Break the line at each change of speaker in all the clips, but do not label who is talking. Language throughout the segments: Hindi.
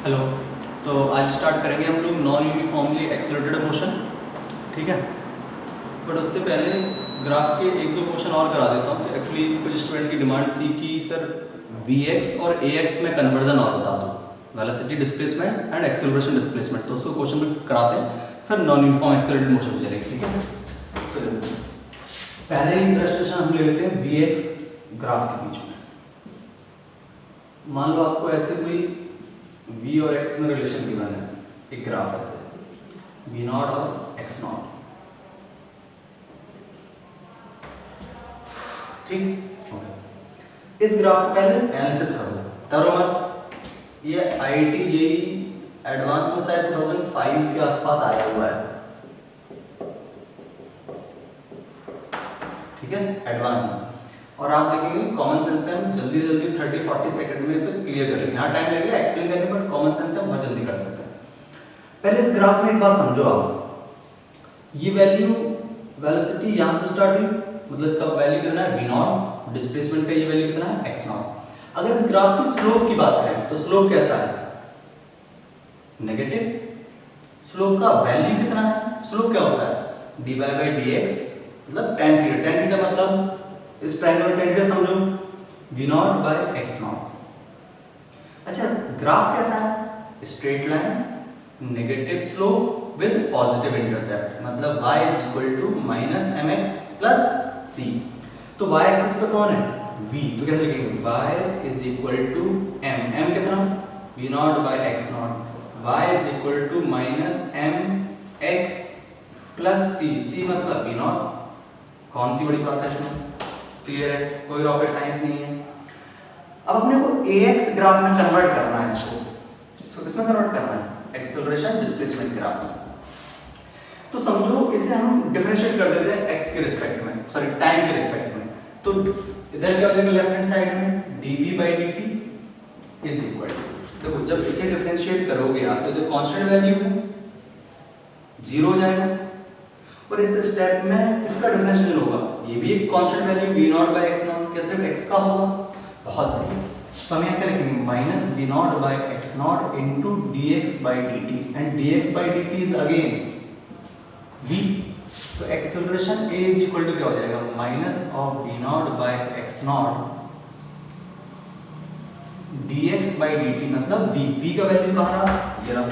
हेलो। तो आज स्टार्ट करेंगे हम लोग नॉन यूनिफॉर्मली एक्सेलरेटेड मोशन। ठीक है, बट उससे पहले ग्राफ के एक दो क्वेश्चन और करा देता हूँ। तो एक्चुअली कुछ स्टूडेंट की डिमांड थी कि सर Vx और Ax में कन्वर्जन और बता दो, velocity displacement and acceleration displacement. तो उसको क्वेश्चन में कराते हैं, फिर नॉन यूनिफॉर्म एक्सेलरेटेड मोशन चलेगी। ठीक है, तो पहले ही इलस्ट्रेशन हम ले लेते हैं Vx ग्राफ के बीच में। मान लो आपको ऐसे कोई v और x में रिलेशन गिवन है, एक ग्राफ ऐसे v नॉट और x नॉट। ठीक, ओके। इस ग्राफ को पहले एनालिसिस करो, डरो मत। ये IIT JEE एडवांस में शायद 2005 के आसपास आया हुआ है। ठीक है, एडवांस में। और आप देखेंगे कॉमन सेंस से हम जल्दी 30-40 सेकंड में इसे क्लियर कर लेंगे। यहाँ टाइम लगेगा एक्सप्लेन करने पर, कॉमन सेंस से हम बहुत जल्दी कर सकते हैं। पहले इस ग्राफ में एक बात समझो आप, ये वैल्यू वेलोसिटी यहाँ से स्टार्ट हुई, मतलब इसका वैल्यू कितना है v नॉट, डिस्प्लेसमेंट का ये वैल्यू कितना है x नॉट। अगर इस ग्राफ की स्लोप की बात करें तो स्लोप कैसा है, नेगेटिव। स्लोप का वैल्यू कितना है, स्लोप क्या होता है dy/dx, मतलब tan थीटा। tan थीटा मतलब इस ट्रायंगल tan थीटा समझो, v not by x naught. अच्छा, ग्राफ कैसा है, straight line, negative slope with positive intercept, मतलब y -mx + c। तो y एक्सिस पे कौन है, v, तो कैसे लिखेंगे y m कितना, v not by x naught. y -mx + c मतलब v नॉट। कौन सी बड़ी बात है इसमें, क्लियर है, कोई रॉकेट साइंस नहीं है। अब अपने को ax ग्राफ में कन्वर्ट करना है, इसको किसमें कन्वर्ट करना है, एक्सेलरेशन डिस्प्लेसमेंट ग्राफ। तो समझो इसे हम डिफरेंशिएट कर देते हैं x के रिस्पेक्ट में, सॉरी टाइम के रिस्पेक्ट में। तो इधर क्या हो जाएगा, लेफ्ट हैंड साइड में dv/dt इज इक्वल टू, देखो जब इसे डिफरेंशिएट करोगे आप तो इधर कांस्टेंट वैल्यू 0 हो जाएगा, और इस स्टेप में इसका डिफरेंशियल होगा, ये भी एक constant value v not by x naught, क्या सिर्फ x का होगा, बहुत बढ़िया। तो हम यहाँ क्या लिखेंगे -v not by x not into dx/dt, and dx/dt is again v। तो acceleration a is equal to क्या हो जाएगा, -v not by x naught dx/dt, मतलब v का वैल्यू कहाँ रहा, ये रहा,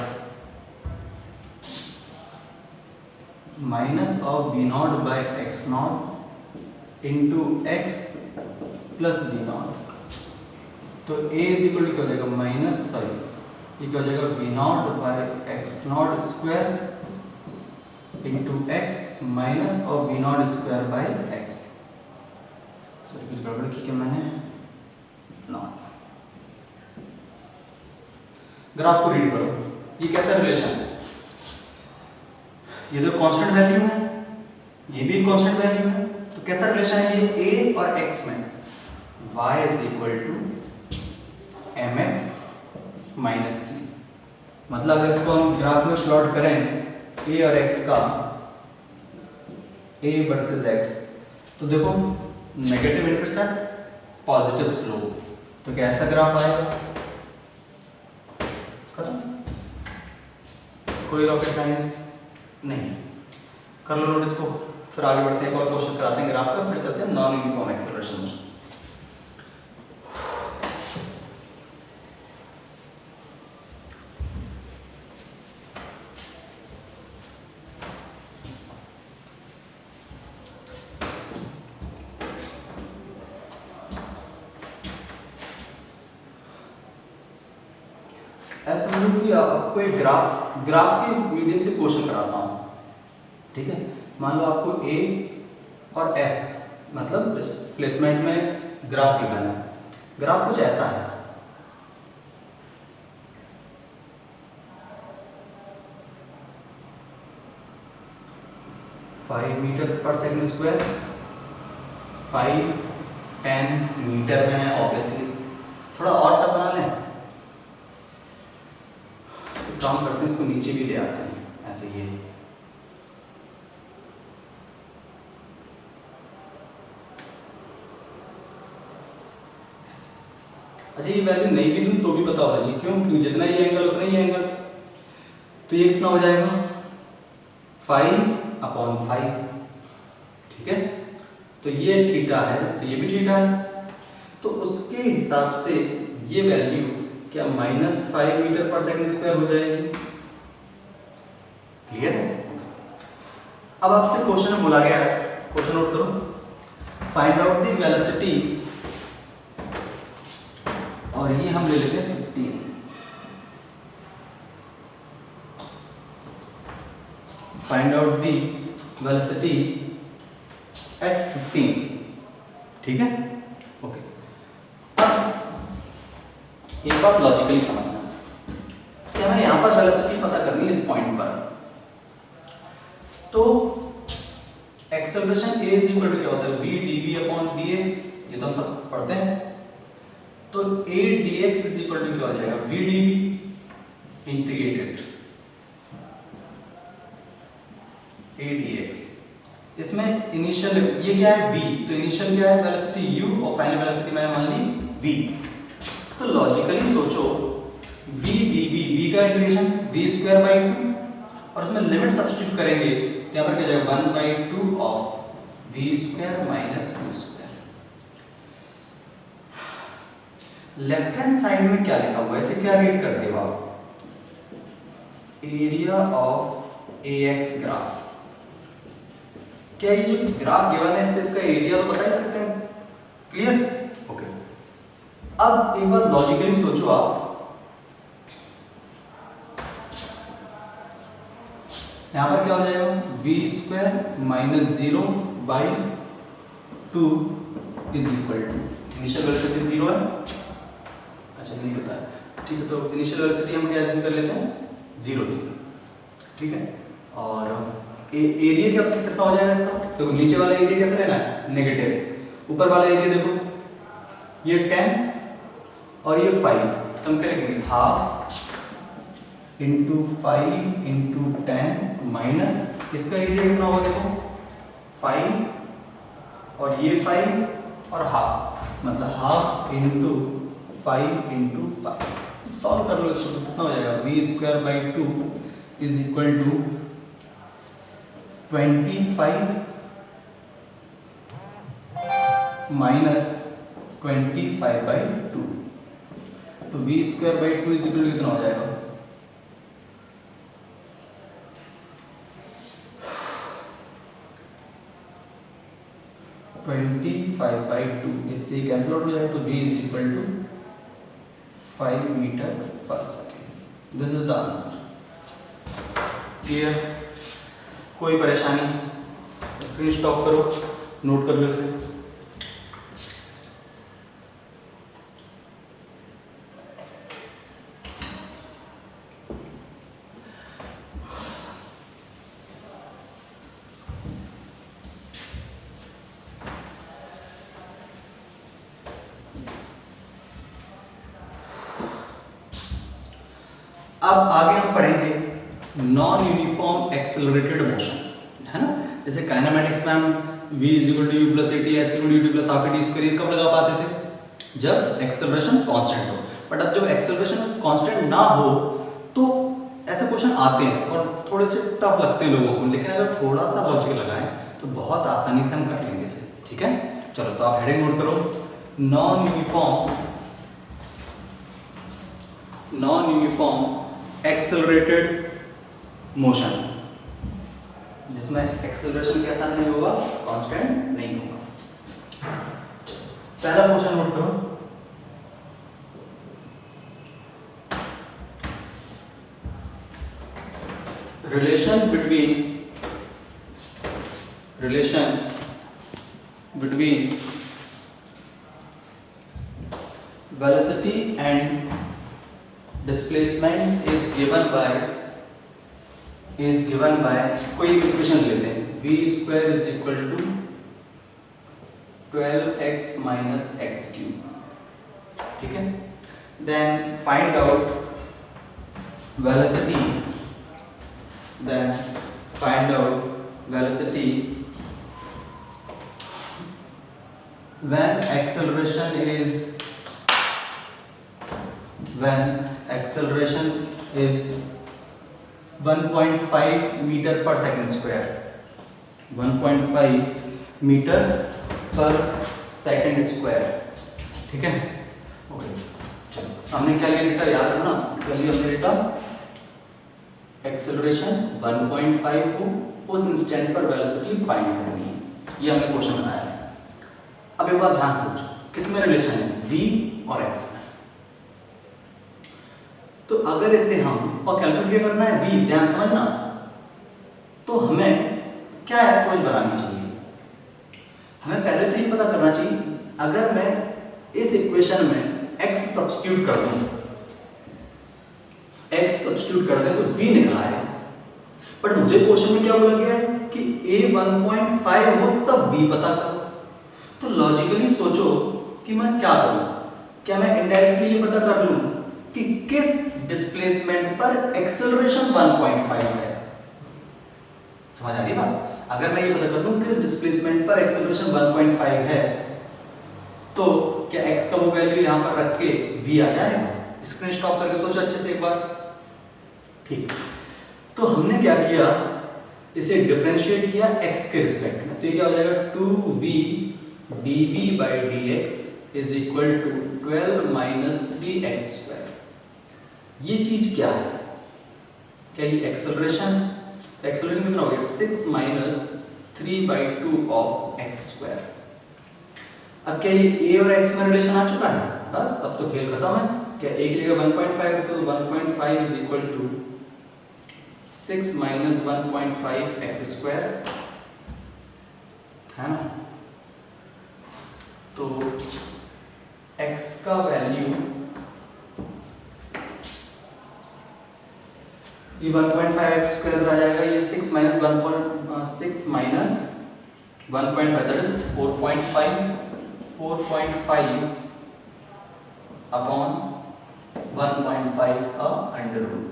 -v not by x not into x plus v nought. तो a इज इक्वल टू क्या हो जाएगा, ये क्या हो जाएगा, v not by x nought square into x minus और v nought square by x। Sorry कुछ गड़बड़ की क्या मैंने, नॉट। ग्राफ को रीड करो, ये कैसा रिलेशन है, ये तो कांस्टेंट वैल्यू है, ये भी कांस्टेंट वैल्यू है, तो कैसा रिलेशन है ये a और x में, y is equal to mx minus c। मतलब अगर इसको हम ग्राफ में प्लॉट करें a और x का, a वर्सेस x, तो देखो नेगेटिव इंटरसेप्ट पॉजिटिव स्लोप, तो कैसा ग्राफ आएगा, कोई रॉकेट साइंस नहीं। कर लो नोट इसको, फिर आगे बढ़ते हैं, एक और क्वेश्चन कराते हैं ग्राफ का, फिर चलते हैं नॉन यूनिफॉर्म एक्सेलरेशन मोशन। ऐसा समझो कि आपको एक ग्राफ के मीडियम से क्वेश्चन कराता हूँ। ठीक है, मान लो आपको a और s मतलब प्लेसमेंट में ग्राफ गिवन है। ग्राफ कुछ ऐसा है, five metre per second square, 5-10 metre में है ऑब्वियसली। थोड़ा और टफ बना लें, काम करते हैं, इसको नीचे भी ले आते हैं ऐसे, ये अच्छा ये वैल्यू नहीं भी दूँ तो भी पता होना चाहिए, क्यों? क्योंकि जितना ये एंगल उतना ही एंगल, तो ये कितना हो जाएगा 5/5, ठीक है। तो ये थीटा है तो ये भी थीटा है, तो उसके हिसाब से ये वैल्यू क्या -5 मीटर पर सेकंड स्क्वायर हो जाएगी। क्लियर है? अब आपसे क्वेश्चन में बोला गया है, क्वेश्चन नोट करो, फाइंड आउट द वेलोसिटी, और ये हम ले लेते हैं 15, find out the velocity at 15, ठीक है। ओके, अब एक बात लॉजिकली समझना कि हमें यहां पर वेलोसिटी पता करनी है इस पॉइंट पर, तो acceleration a is equal to क्या होता है v dv अपॉन dx, ये तो हम सब पढ़ते हैं। तो a dx is equal to क्या हो जाएगा v dv integrated a dx। इसमें इनिशियल ये क्या है v, तो इनिशियल क्या है वेलोसिटी u और फाइनल वेलोसिटी मैंने मान ली v। तो लॉजिकली सोचो v dv, v का इंटीग्रेशन v²/2 और उसमें लिमिट सब्स्टिट्यूट करेंगे तो यहाँ पर क्या जाएगा 1/2 of v² minus v²। Left hand side में क्या लिखा हुआ है, इसे क्या रीड करते हो आप, एरिया ऑफ ax ग्राफ। क्या ये जो ग्राफ गिवन है इससे इसका एरिया तो बता ही सकते हैं, क्लियर? ओके, अब एक बात लॉजिकली सोचो आप, यहां पर क्या हो जाएगा v² minus 0/2 is equal to, initial velocity 0 है, अच्छा नहीं होता है, ठीक है। तो इनिशियल वेलोसिटी हम क्या एज्यूम कर लेते हैं 0 थी, ठीक है। और एरिया क्या कितना हो जाएगा इसका, तो नीचे वाला एरिया कैसे लेना है नेगेटिव, ऊपर वाला एरिया देखो ये 10 और ये 5, तो हम क्या लिखेंगे हाफ इंटू 5 इंटू 10 माइनस इसका एरिया कितना होगा देखो 5 और ये 5 और हाफ, मतलब हाफ इंटू 5 इंटू 5। सॉल्व कर लो इसको, कितना हो जाएगा v²/2 is equal to 25 minus 25/2, तो v²/2 इज इक्वल टू कितना हो जाएगा 25/2, इससे कैंसिल आउट हो जाएगा, तो v is equal to 5 metre per second. This is the answer. Clear? कोई परेशानी? स्क्रीन स्टॉप करो, नोट कर लो इसे। अब आगे हम पढ़ेंगे नॉन यूनिफॉर्म एक्सेलरेटेड मोशन, है ना। जैसे काइनेमैटिक्स में हम v = u + at s = ut + ½ at square कब लगा पाते थे, जब एक्सेलरेशन कांस्टेंट हो। बट अब जब एक्सेलरेशन कांस्टेंट ना हो तो ऐसे क्वेश्चन आते हैं और थोड़े से टफ लगते हैं लोगों को, लेकिन अगर थोड़ा सा लॉजिक लगाएं तो बहुत आसानी से हम कर लेंगे इसे, ठीक है। चलो तो आप हेडिंग नोट करो, नॉन यूनिफॉर्म एक्सेलरेटेड मोशन, जिसमें एक्सेलरेशन कैसा नहीं होगा, कांस्टेंट नहीं होगा। पहला क्वेश्चन नोट करो, relation between velocity and displacement is given by कोई इक्वेशन लेते हैं, v² is equal to 12x minus x³, ठीक है। Then find out velocity when acceleration is when acceleration is 1.5 metre per second square, 1.5 metre per second square, ठीक है। ओके चलो हमने क्या लिया डेटा याद रखना, क्या लिया हमने डेटा, एक्सेलरेशन 1.5 को उस इंस्टेंट पर वेलोसिटी फाइंड करनी है, ये हमने क्वेश्चन बनाया है। अब एक बात ध्यान से सोचो, किसमें रिलेशन है, v और x में। तो अगर इसे हम और कैलकुलेट करना है v, ध्यान समझना, तो हमें क्या अप्रोच बनानी चाहिए, हमें पहले तो ये पता करना चाहिए, अगर मैं इस इक्वेशन में x सब्स्टिट्यूट कर दूं, x सब्स्टिट्यूट कर दें तो v निकला है, बट मुझे क्वेश्चन में क्या बोला गया है कि a 1.5 हो तब v पता करो। तो लॉजिकली सोचो कि मैं क्या करूं, क्या मैं इनडायरेक्टली ये पता कर लूं कि किस डिस्प्लेसमेंट पर एक्सेलरेशन 1.5 है, समझ आ रही बात। अगर मैं ये पता कर लूं किस डिस्प्लेसमेंट पर एक्सेलरेशन 1.5 है, तो क्या x का वो वैल्यू यहां पर रख के v आ जाएगा। स्क्रीन स्टॉप करके सोचो अच्छे से एक बार, ठीक। तो हमने क्या किया, इसे डिफरेंशिएट किया x के रिस्पेक्ट में, तो ये क्या हो जाएगा 2v dv by dx is equal to 12 minus 3x square। ये चीज क्या है, क्या ये एक्सेलरेशन, तो एक्सेलरेशन कितना हो गया 6 minus 3/2 of x square। अब क्या ये a और x में रिलेशन आ चुका है, बस अब तो खेल खत्म है। क्या a की जगह 1.5 तो 1.5 is equal to 6 minus 1.5 x square, है ना। तो x का वैल्यू ये 1.5 x स्क्वायर आ जाएगा, ये 6 माइनस 1.5 दैट इज 4.5 अपॉन 1.5 का अंडर रूट,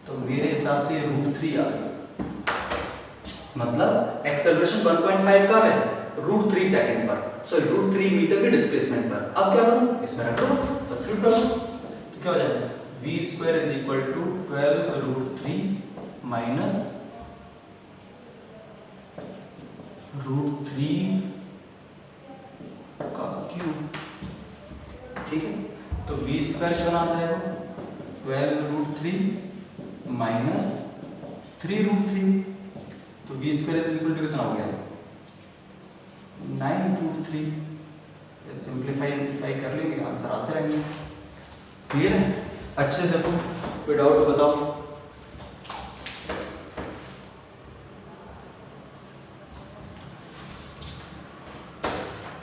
तो मेरे हिसाब से ये √3 आ गया, मतलब एक्सेलरेशन 1.5 का है √3 सेकंड पर, सॉरी √3 मीटर के डिस्प्लेसमेंट पर। अब क्या करूं, इसमें रख दो बस, सब्स्टिट्यूट करो, तो क्या हो जाएगा v square is equal to 12 √3 minus √3 का क्यूब, ठीक है। तो v स्क्वायर क्या बना जाएगा 12 √3 माइनस 3 √3, तो v square is equal to कितना हो गया 9 √3। सिंप्लीफाई कर लेंगे, आंसर आते रहेंगे। क्लियर है, अच्छे से देखो, कोई डाउट हो बताओ।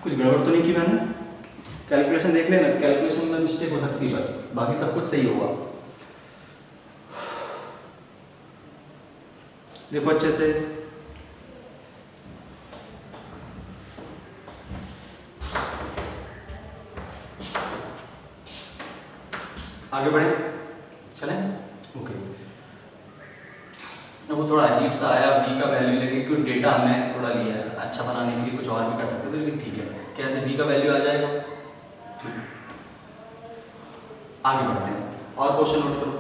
कुछ गड़बड़ तो नहीं की मैंने, कैलकुलेशन देख लेना, कैलकुलेशन में मिस्टेक हो सकती है बस, बाकी सब कुछ सही होगा। देखो अच्छे से, आगे बढ़े, चलें। ओके, वो थोड़ा अजीब सा आया v का वैल्यू लेके, क्योंकि डेटा हमने थोड़ा लिया है, अच्छा बनाने के लिए कुछ और भी कर सकते थे, लेकिन ठीक है, कैसे v का वैल्यू आ जाएगा, ठीक। आगे बढ़ते हैं, और क्वेश्चन नोट करो।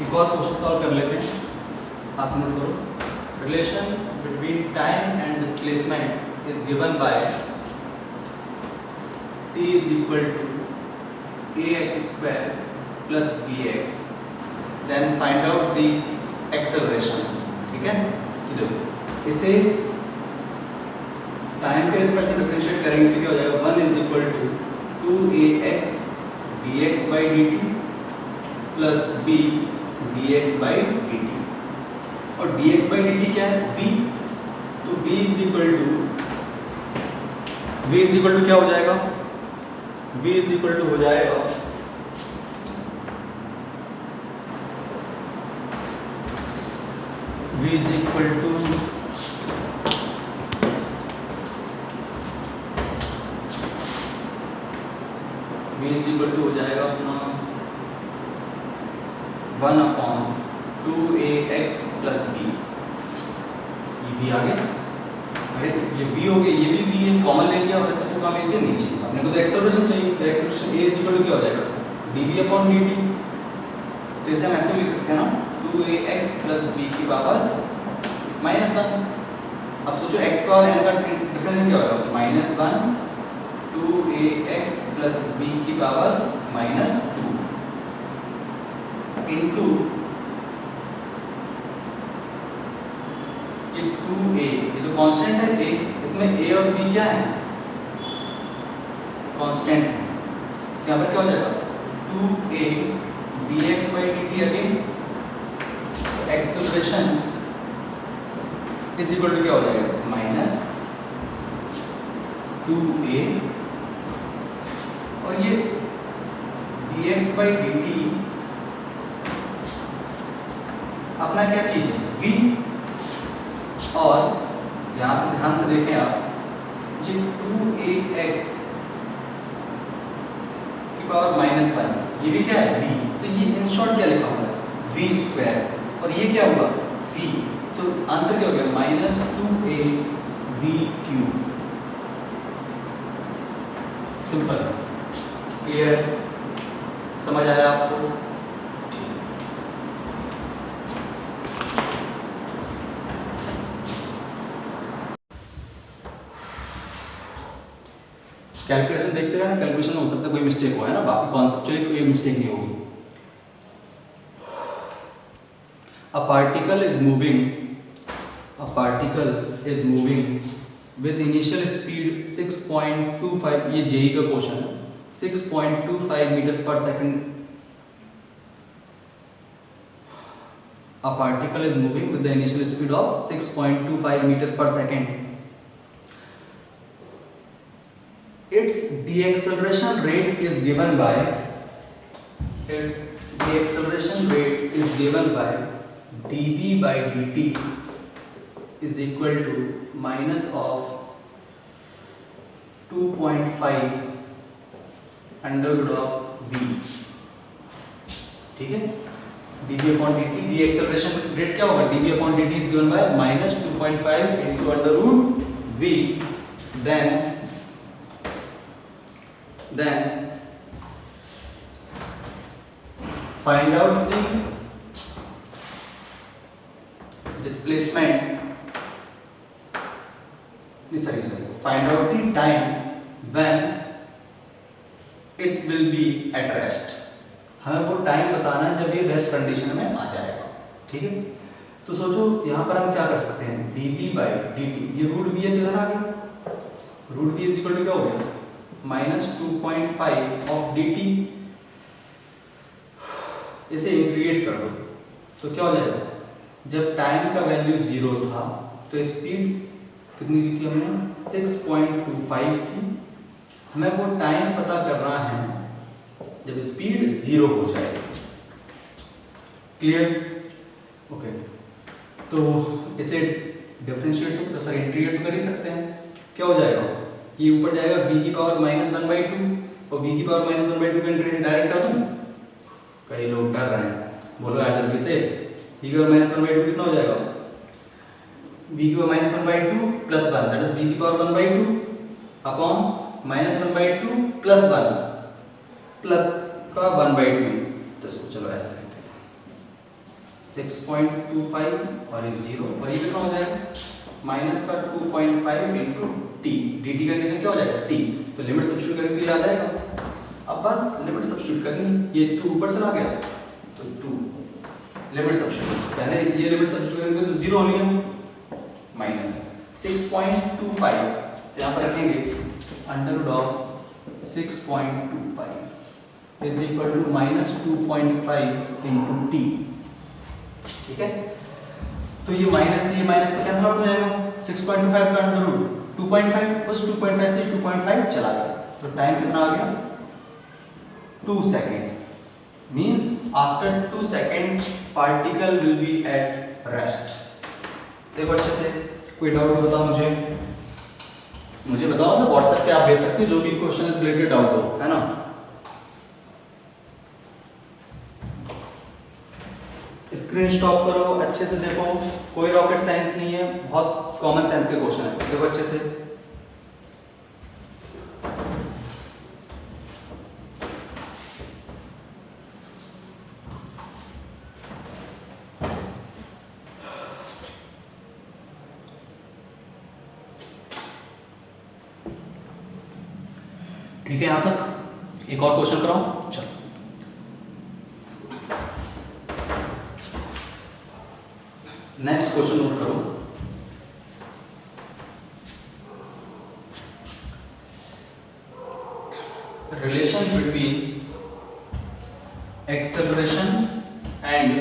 एक और क्वेश्चन सॉल्व कर लेते हैं, आप नोट करो। Relation between time and displacement is given by t is equal to ax square plus bx, then find out the acceleration, ठीक है। तो देखो, इसे टाइम के रिस्पेक्ट में डिफरेंशिएट करेंगे तो क्या हो जाएगा 1 is equal to 2ax dx by dt plus b dx by dt, और dx बाई dt क्या है v, तो v इज इक्वल टू क्या हो जाएगा, v इज इक्वल टू हो जाएगा v इज इक्वल टू हो जाएगा अपना 1/2ax प्लस b, ये b आ गया। अरे ये b हो गया, ये भी b है, कॉमन ले लिया और सबको कहाँ ले दिया नीचे। अपने को तो एक्सेलरेशन चाहिए, तो एक्सेलरेशन a इक्वल टू क्या हो जाएगा dv/dt। तो इसे हम ऐसे लिख सकते हैं ना 2ax प्लस b की पावर -1। अब सोचो x का और n का डिफरेंशियल क्या होगा, -1 2ax प्लस b की पावर -2 इंटू ये 2a, ये तो कांस्टेंट है a, इसमें a और b क्या है, कांस्टेंट है। तो यहाँ पर क्या हो जाएगा 2a dx/dt again, acceleration is equal to क्या हो जाएगा -2a, और ये dx/dt अपना क्या चीज है v, और यहां से ध्यान से देखें आप, ये 2ax की पावर -1, ये भी क्या है v, तो ये इन शॉर्ट क्या लिखा हुआ है v², और ये क्या हुआ v, तो आंसर क्या हो गया -2av³। सिंपल, क्लियर है, समझ आया आपको? कैलकुलेशन देखते रहना, कैलकुलेशन में हो सकता है कोई मिस्टेक हो, है ना, बाकी कॉन्सेप्चुअली कोई मिस्टेक नहीं होगी। A particle is moving with initial speed 6.25, ये जेई का क्वेश्चन है, 6.25 metre per second. A particle is moving with the initial speed of 6.25 meter per second. Its deceleration rate is given by dv/dt is equal to minus of 2.5 under root of v। ठीक है, dv/dt, deceleration rate क्या होगा, dv/dt is given by -2.5 into under root v, then find out the displacement, find out the time when it will be at rest। हमें वो टाइम बताना है जब ये रेस्ट कंडीशन में आ जाएगा। ठीक है, तो सोचो यहाँ पर हम क्या कर सकते हैं, dv/dt, ये रूट v है, इधर आ गया, root v is equal to क्या हो गया -2.5 ऑफ dt। इसे इंटीग्रेट कर दो तो क्या हो जाएगा, जब टाइम का वैल्यू 0 था तो स्पीड कितनी दी थी हमने, 6.25 थी। हमें वो टाइम पता करना है जब स्पीड 0 हो जाएगी। क्लियर? ओके, तो इसे डिफरेंशिएट तो इंटीग्रेट तो कर ही सकते हैं। क्या हो जाएगा, ये ऊपर जाएगा v की पावर -1/2, और v की पावर -1/2 का इंटीग्रेट डायरेक्ट कर दूं। कई लोग डर रहे हैं, बोलो यार जल्दी से, v की पावर -1/2 कितना हो जाएगा, v की power -1/2 plus 1, that is v की पावर 1/2 अपॉन -1/2 प्लस 1 प्लस का 1/2। तो चलो ऐसे करते हैं, 6.25 और ये 0, और ये कितना हो जाएगा माइनस का 2.5 into T, D T condition क्या हो जाएगा टी, तो लिमिट सब्स्टिट्यूट करने के लिए आ जाएगा। अब बस लिमिट सब्स्टिट्यूट करनी, ये 2 ऊपर चला गया तो 2 लिमिट सब्स्टिट्यूट, पहले ये लिमिट सब्स्टिट्यूट करेंगे तो 0 हो लिया, माइनस 6.25, तो यहाँ पर रखेंगे under root of 6.25 is equal to -2.5 into t. ठीक है, तो ये माइनस से ये माइनस तो कैंसिल आउट हो जाएगा, 6.25 का अंडररूट 2.5, उस 2.5 से 2.5 चला गया, तो टाइम कितना आ गया 2 second. Means after 2 second particle will be at rest. देखो अच्छे से, कोई डाउट हो बताओ मुझे बताओ ना, व्हाट्सएप पे आप भेज सकते हो जो भी क्वेश्चन रिलेटेड डाउट हो, है ना। स्क्रीन स्टॉप करो, अच्छे से देखो, कोई रॉकेट साइंस नहीं है, बहुत कॉमन सेंस के क्वेश्चन है, देखो अच्छे से। ठीक है, यहां तक एक और क्वेश्चन कराओ, चलो। नेक्स्ट क्वेश्चन नोट करो। Relation between acceleration and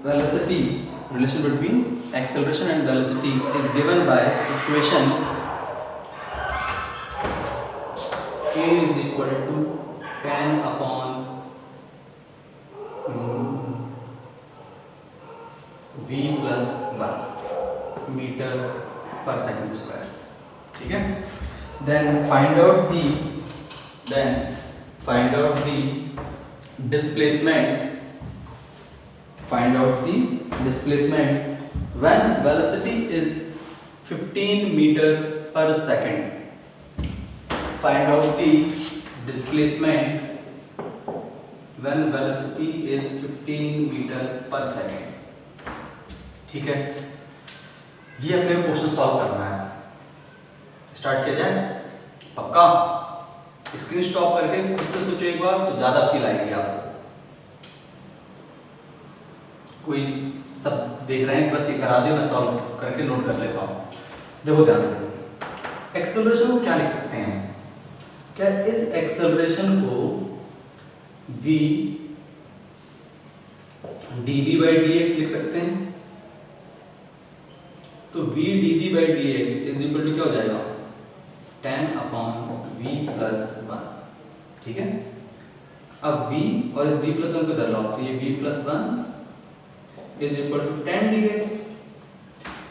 velocity, relation between acceleration and velocity is given by equation k is equal to 10 upon v plus 1 meter per second square, ठीक है। then find out the displacement when velocity is 15 meter per second. Find out the displacement when velocity is 15 meter per second. ठीक है, ये अपने क्वेश्चन सॉल्व करना है। स्टार्ट किया जाए, पक्का स्क्रीन स्टॉप करके खुद से सोचो एक बार, तो ज्यादा फील आएगी आपको। कोई सब देख रहे हैं, बस ये करा दे, मैं सॉल्व करके नोट कर लेता हूँ। देखो ध्यान से, एक्सेलरेशन को क्या लिख सकते हैं? क्या इस एक्सेलरेशन को v dv/dx लिख सकते हैं? तो v dv/dx is equal to क्या हो जाएगा? 10 अपॉन v प्लस 1, ठीक है। अब v और इस v प्लस 1 को इधर लाओ, तो ये v plus 1 is equal to 10 dx।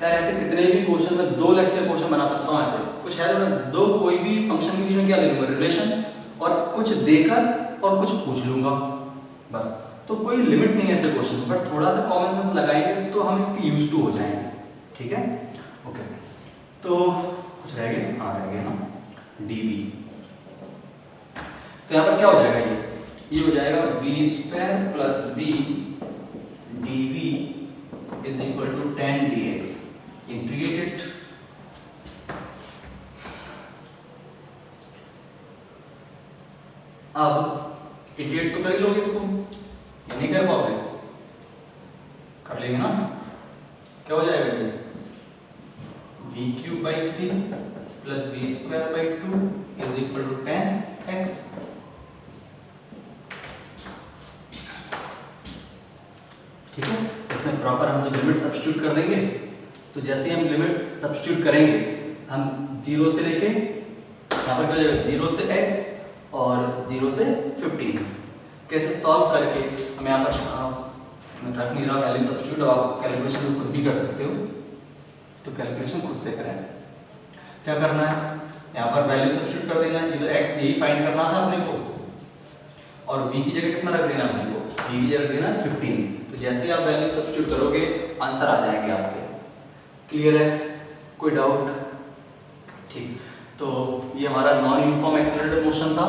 यार ऐसे कितने भी क्वेश्चन में 2 लेक्चर क्वेश्चन बना सकता हूँ। ऐसे कुछ है तो मैं दो कोई भी फंक्शन के बीच में क्या ले लूँगा, रिलेशन, और कुछ देकर और कुछ पूछ लूँगा, बस। तो कोई लिमिट नहीं है ऐसे क्वेश्चन, बट थोड़ा सा कॉमन सेंस लगाएंगे तो हम इसकी यूज टू हो जाएंगे, ठीक है। ओके, तो कुछ रह गया, हाँ रह गया ना, dv। तो यहाँ पर क्या हो जाएगा, ये हो जाएगा v² plus v dv is equal to 10 dx. Integrate it. अब इंटीग्रेट तो कर लोगे इसको, या नहीं कर पाओगे? कर लेंगे ना। क्या हो जाएगा ये? v³/3 plus v²/2 is equal to 10x. ठीक है, इसमें प्रॉपर हम जो लिमिट सब्स्टिट्यूट कर देंगे, तो जैसे हम लिमिट सब्स्टिट्यूट करेंगे, हम 0 से लेके यहाँ पर क्या हो जाएगा, 0 से x और 0 से 15 कैसे सॉल्व करके हम यहाँ पर मैं रख नहीं रहा वैल्यू सब्स्टिट्यूट, आप कैलकुलेशन खुद भी कर सकते हो। तो कैलकुलेशन खुद से करें। क्या करना है, यहाँ पर वैल्यू सब्स्टिट्यूट कर देना है। ये तो x यही फाइंड करना था अपने को, और v की जगह कितना रख देना अपने को, v की जगह रख देना 15। तो जैसे ही आप वैल्यू सब्स्टिट्यूट करोगे आंसर आ जाएंगे आपके। क्लियर है, कोई डाउट? ठीक, तो ये हमारा नॉन यूनिफॉर्म एक्सेलरेटेड मोशन था।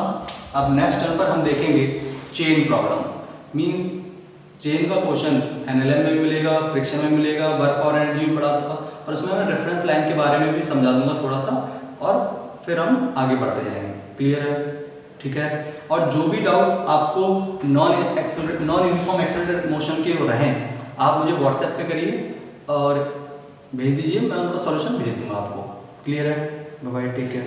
अब नेक्स्ट टर्म पर हम देखेंगे चेन प्रॉब्लम। मींस चेन का क्वेश्चन एनएलएम में मिलेगा, फ्रिक्शन में मिलेगा, वर्क और एनर्जी में पढ़ा था, और उसमें मैं रेफरेंस लाइन के बारे में भी समझा दूंगा थोड़ा सा, और फिर हम आगे बढ़ते जाएंगे। क्लियर है, ठीक है। और जो भी डाउट्स आपको नॉन यूनिफॉर्म एक्सेलरेटेड मोशन के रहें, आप मुझे व्हाट्सएप पे करिए और भेज दीजिए, मैं उनका सॉल्यूशन भेज दूंगा आपको। क्लियर है, बाय बाय, टेक केयर।